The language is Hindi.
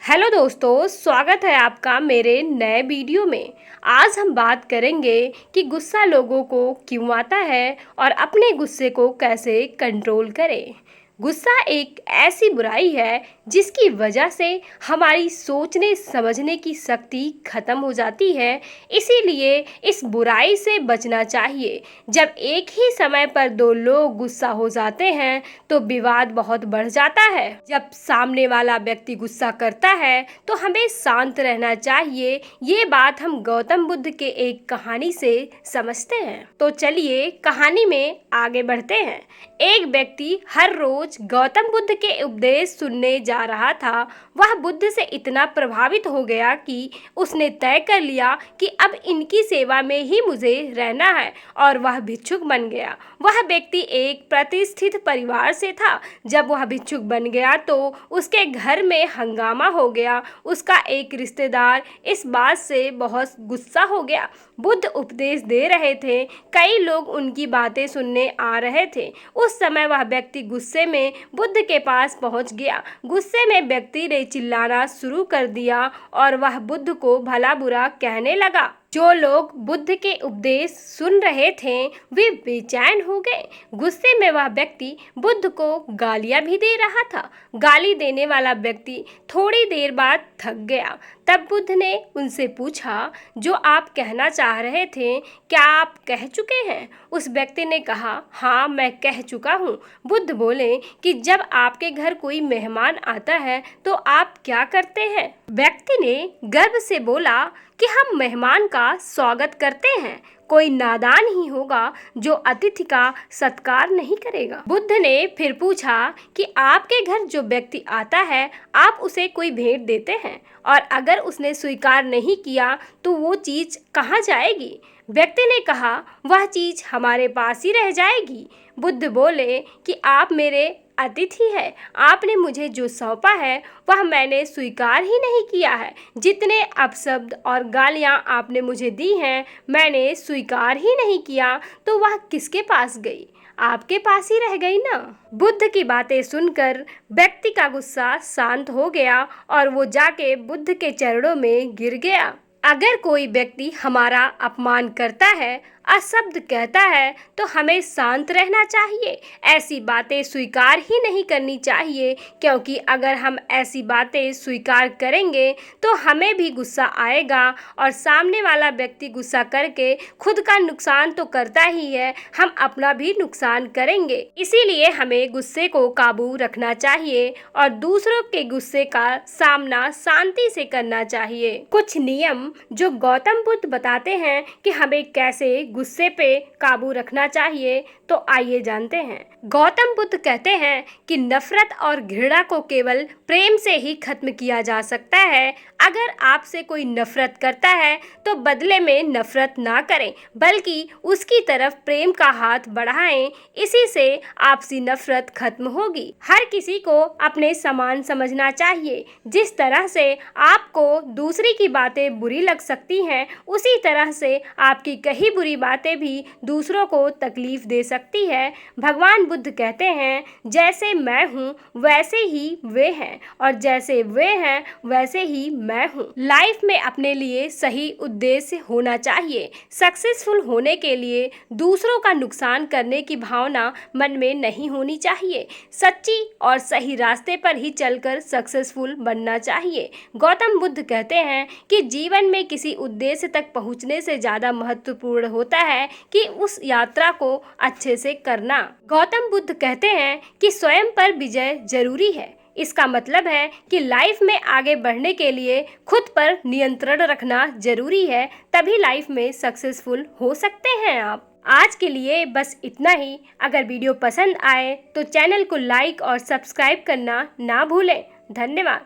हेलो दोस्तों, स्वागत है आपका मेरे नए वीडियो में। आज हम बात करेंगे कि गुस्सा लोगों को क्यों आता है और अपने गुस्से को कैसे कंट्रोल करें। गुस्सा एक ऐसी बुराई है जिसकी वजह से हमारी सोचने समझने की शक्ति खत्म हो जाती है। इसीलिए इस बुराई से बचना चाहिए। जब एक ही समय पर दो लोग गुस्सा हो जाते हैं तो विवाद बहुत बढ़ जाता है। जब सामने वाला व्यक्ति गुस्सा करता है तो हमें शांत रहना चाहिए। ये बात हम गौतम बुद्ध के एक कहानी से समझते हैं। तो चलिए कहानी में आगे बढ़ते हैं। एक व्यक्ति हर रोज गौतम बुद्ध के उपदेश सुनने जा रहा था। वह बुद्ध से इतना प्रभावित हो गया कि उसने तय कर लिया कि अब इनकी सेवा में ही मुझे रहना है और वह भिक्षुक बन गया। वह व्यक्ति एक प्रतिष्ठित परिवार से था। जब वह भिक्षुक बन गया तो उसके घर में हंगामा हो गया। उसका एक रिश्तेदार इस बात से बहुत गुस्सा हो गया। बुद्ध उपदेश दे रहे थे, कई लोग उनकी बातें सुनने आ रहे थे। उस समय वह व्यक्ति गुस्से में बुद्ध के पास पहुंच गया। गुस्से में व्यक्ति ने चिल्लाना शुरू कर दिया और वह बुद्ध को भला बुरा कहने लगा। जो लोग बुद्ध के उपदेश सुन रहे थे वे बेचैन हो गए। गुस्से में वह व्यक्ति बुद्ध को गालियां भी दे रहा था। गाली देने वाला व्यक्ति थोड़ी देर बाद थक गया। तब बुद्ध ने उनसे पूछा, जो आप कहना चाह रहे थे क्या आप कह चुके हैं? उस व्यक्ति ने कहा, हाँ मैं कह चुका हूँ। बुद्ध बोले कि जब आपके घर कोई मेहमान आता है तो आप क्या करते हैं? व्यक्ति ने गर्व से बोला कि हम मेहमान का स्वागत करते हैं। कोई नादान ही होगा जो अतिथि का सत्कार नहीं करेगा। बुद्ध ने फिर पूछा कि आपके घर जो व्यक्ति आता है आप उसे कोई भेंट देते हैं और अगर उसने स्वीकार नहीं किया तो वो चीज़ कहाँ जाएगी? व्यक्ति ने कहा, वह चीज़ हमारे पास ही रह जाएगी। बुद्ध बोले कि आप मेरे अतिथि है। आपने मुझे जो सौंपा है वह मैंने स्वीकार ही नहीं किया है। जितने अपशब्द और गालियां आपने मुझे दी हैं मैंने स्वीकार ही नहीं किया, तो वह किसके पास गई? आपके पास ही रह गई ना। बुद्ध की बातें सुनकर व्यक्ति का गुस्सा शांत हो गया और वो जाके बुद्ध के चरणों में गिर गया। अगर कोई व्यक्ति हमारा अपमान करता है, अशब्द कहता है तो हमें शांत रहना चाहिए। ऐसी बातें स्वीकार ही नहीं करनी चाहिए, क्योंकि अगर हम ऐसी बातें स्वीकार करेंगे तो हमें भी गुस्सा आएगा और सामने वाला व्यक्ति गुस्सा करके खुद का नुकसान तो करता ही है, हम अपना भी नुकसान करेंगे। इसीलिए हमें गुस्से को काबू रखना चाहिए और दूसरों के गुस्से का सामना शांति से करना चाहिए। कुछ नियम जो गौतम बुद्ध बताते हैं कि हमें कैसे गुस्से पे काबू रखना चाहिए, तो आइए जानते हैं। गौतम बुद्ध कहते हैं कि नफरत और घृणा को केवल प्रेम से ही खत्म किया जा सकता है। अगर आपसे कोई नफरत करता है तो बदले में नफरत ना करें, बल्कि उसकी तरफ प्रेम का हाथ बढ़ाएं। इसी से आपसी नफरत खत्म होगी। हर किसी को अपने समान समझना चाहिए। जिस तरह से आपको दूसरी की बातें बुरी लग सकती हैं, उसी तरह से आपकी कही बुरी बातें भी दूसरों को तकलीफ दे सकती है। भगवान बुद्ध कहते हैं, जैसे मैं हूँ वैसे ही वे हैं और जैसे वे हैं वैसे ही मैं हूँ। लाइफ में अपने लिए सही उद्देश्य होना चाहिए। सक्सेसफुल होने के लिए दूसरों का नुकसान करने की भावना मन में नहीं होनी चाहिए। सच्ची और सही रास्ते पर ही चलकर सक्सेसफुल बनना चाहिए। गौतम बुद्ध कहते हैं कि जीवन में किसी उद्देश्य तक पहुँचने से ज़्यादा महत्वपूर्ण होता है कि उस यात्रा को अच्छे से करना। गौतम बुद्ध कहते हैं कि स्वयं पर विजय जरूरी है। इसका मतलब है कि लाइफ में आगे बढ़ने के लिए खुद पर नियंत्रण रखना जरूरी है, तभी लाइफ में सक्सेसफुल हो सकते हैं आप। आज के लिए बस इतना ही। अगर वीडियो पसंद आए तो चैनल को लाइक और सब्सक्राइब करना ना भूलें। धन्यवाद।